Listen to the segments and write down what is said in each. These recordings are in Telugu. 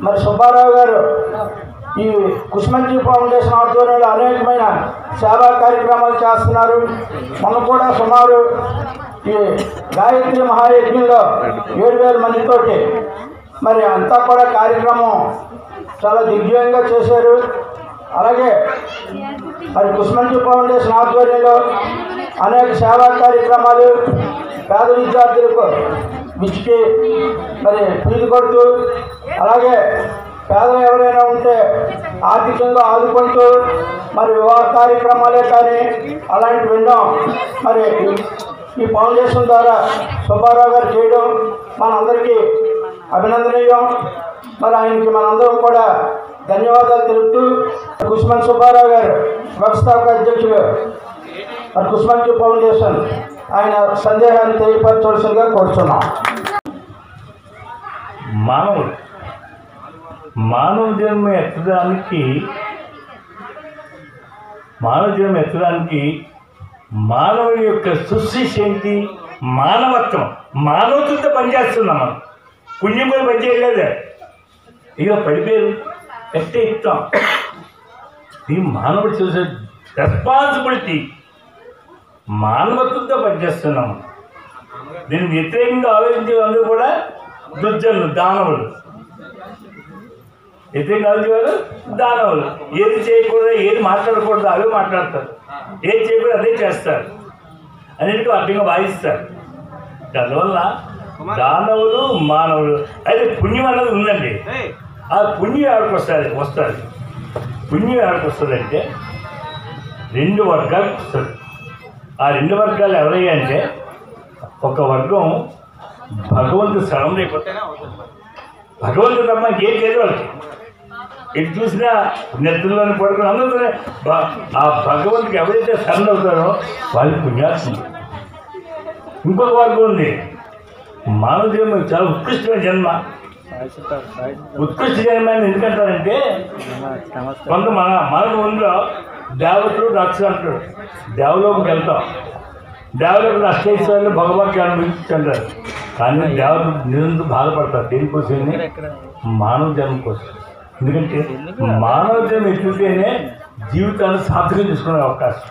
మరి సుబ్బారావు గారు ఈ కుసుమంచి ఫౌండేషన్ ఆధ్వర్యంలో అనేకమైన సేవా కార్యక్రమాలు చేస్తున్నారు. మొన్న కూడా సుమారు ఈ గాయత్రి మహాయజ్ఞంలో 7,000 మందితోటి మరి అంతా కూడా కార్యక్రమం చాలా దిగ్విజయంగా చేశారు. అలాగే మరి కుసుమంచి ఫౌండేషన్ ఆధ్వర్యంలో అనేక సేవా కార్యక్రమాలు పేద విద్యార్థులకు విచ్చికి మరి ఫీజు కొడుతూ, అలాగే పేదలు ఎవరైనా ఉంటే ఆర్థికంగా ఆదుకుంటూ మరి వివాహ కార్యక్రమాలే కానీ అలాంటివి ఎన్నో మరి ఈ ఫౌండేషన్ ద్వారా సుబ్బారావు గారు చేయడం మనందరికీ అభినందనీయం. మరి ఆయనకి మనందరం కూడా ధన్యవాదాలు తెలుపుతూ కుసుమంచి సుబ్బారావు గారు వ్యవస్థాపక అధ్యక్షులు మరి కుసుమంచి ఫౌండేషన్ ఆయన సందేహాన్ని తెలియపరచవలసిందిగా కోరుతున్నాం. మానవ జన్మ ఎత్తడానికి మానవుడి యొక్క సృష్టి ఏంటి? మానవత్వం. మానవత్వంతో పనిచేస్తున్నాం. మనం పుణ్యం కూడా పనిచేయలేదు. ఇక పడిపోయారు ఎట్టే ఇస్తాం. ఈ మానవుడు చూసే రెస్పాన్సిబిలిటీ మానవత్వంతో పనిచేస్తున్నాము. దీన్ని వ్యతిరేకంగా ఆలోచించే అందరూ కూడా దుర్జనులు, దానవులు. వ్యతిరేకంగా ఆలోచించేవారు దానవులు. ఏది చేయకూడదు, ఏది మాట్లాడకూడదు అవే మాట్లాడతారు, ఏది చేయకూడదు అదే చేస్తారు, అన్నిటికీ అడ్డంగా వాయిస్తారు. దానివల్ల దానవులు మానవులు. అయితే పుణ్యం అన్నది ఉందండి. ఆ పుణ్యం ఎవరికి వస్తుంది? పుణ్యం ఎవరికి వస్తుందంటే 2 వర్గాలకు వస్తుంది. ఆ 2 వర్గాలు ఎవరయ్యా అంటే, ఒక వర్గం భగవంతుడు శరణం లేకపోతేనే అవుతుంది. భగవంతుడు తప్ప ఏం లేదు వాళ్ళకి. ఎటు చూసినా నెత్తుల్లోని పడుకుని అందరూ ఆ భగవంతుడికి ఎవరైతే శరణం అవుతారో వాళ్ళకి పుణ్యాస్తుంది. ఇంకొక వర్గం ఉంది, మానవ జన్మ చాలా ఉత్కృష్టమైన జన్మ. ఉత్కృష్ట జన్మ అని ఎందుకంటారంటే, కొంత మన ముందులో దేవతలు రాక్షసులు అంటారు. దేవలోకి వెళ్తాం, దేవలోకి అష్టైశ్వర్యాలు భగవంతుడు అనుభవించారు. కానీ దేవతలు నిరంతరం బాధపడతారు. దేనికోసం? మానవ జన్మ కోసం. ఎందుకంటే మానవ జన్మ ఎట్లుంటేనే జీవితాన్ని సార్థకం చేసుకునే అవకాశం.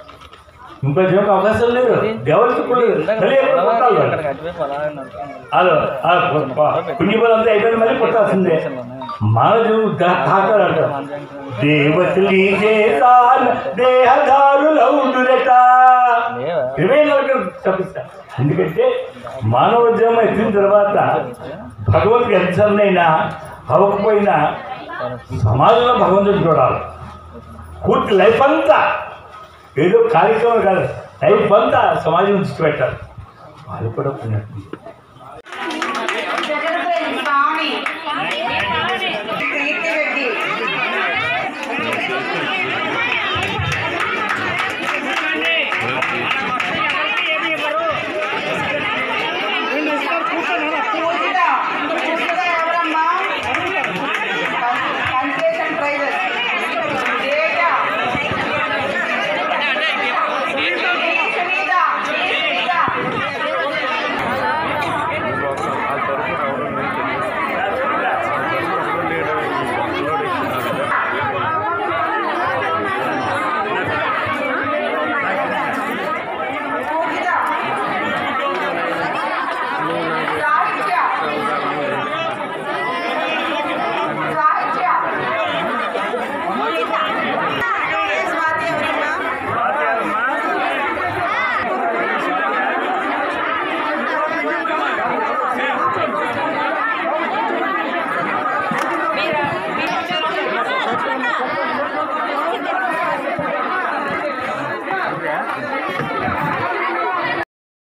ఇంకో జన్మకు అవకాశం లేదు. దేవతలు కూడా పుణ్యబలంతా అయిపోయింది, మళ్ళీ పుట్టాల్సిందే. మానవ జన్మ తాకారు అంటారు. దేవతలు దేహదారులవుదురట 24 తప్పిస్తారు. ఎందుకంటే మానవ జన్మ ఎత్తిన తర్వాత భగవంతుడికి ఎంత సన్నైనా అవ్వకపోయినా సమాజంలో భగవంతుడు చూడాలి. పూర్తి లైఫ్ అంతా ఏదో కార్యక్రమం కాదు, లైఫ్ అంతా సమాజం దృష్టి పెట్టాలి. వాళ్ళు కూడా పుణ్యాత్మ.